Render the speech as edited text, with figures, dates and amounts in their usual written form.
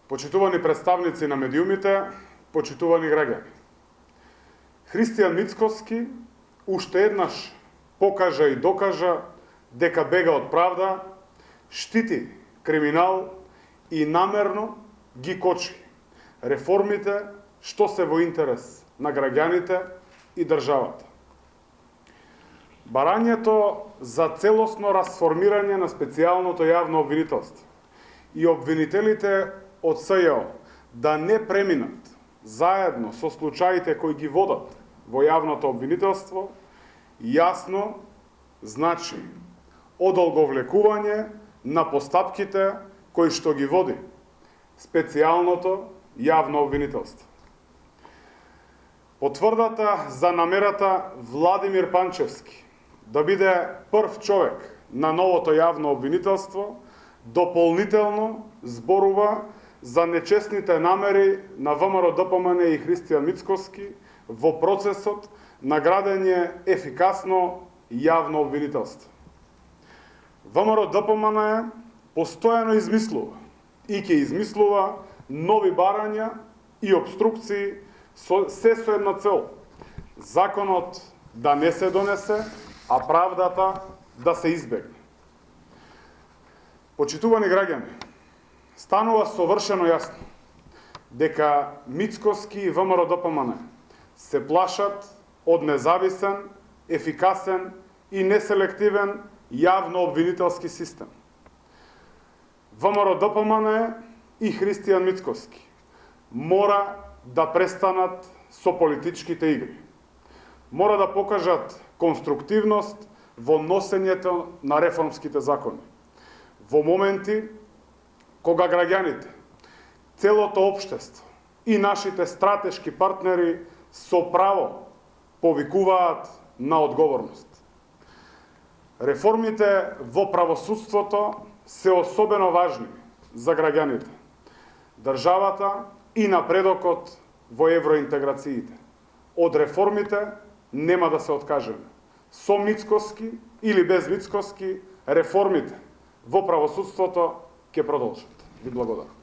Почитувани представници на медиумите, почитувани граѓани. Христијан Мицкоски уште еднаш покажа и докажа дека бега од правда, штити криминал и намерно ги кочи реформите што се во интерес на граѓаните и државата. Барањето за целосно расформирање на специјалното јавно обвинителство и обвинителите од СЈО да не преминат заедно со случаите кои ги водат во јавното обвинителство, јасно значи одолговлекување на постапките кои што ги води специјалното јавно обвинителство. Потврдата за намерата Владимир Панчевски да биде прв човек на новото јавно обвинителство дополнително зборува за нечестните намери на ВМРО-ДПМН и Христијан Мицкоски во процесот на градење ефикасно јавно обвинителство. ВМРО-ДПМН постојано измислува и ќе измислува нови барања и обструкции се со една цел: законот да не се донесе, а правдата да се избегне. Почитувани граѓани, станува совршено јасно дека Мицкоски и ВМРО-ДПМН се плашат од независен, ефикасен и неселективен јавно обвинителски систем. ВМРО-ДПМН и Христијан Мицкоски мора да престанат со политичките игри. Мора да покажат конструктивност во носењето на реформските закони. Во моменти кога граѓаните, целото општество и нашите стратешки партнери со право повикуваат на одговорност. Реформите во правосудството се особено важни за граѓаните, државата и напредокот во евроинтеграциите. Од реформите нема да се откажеме. Со Мицкоски или без Мицкоски, реформите во правосудството ќе продолжат. Ви благодарам.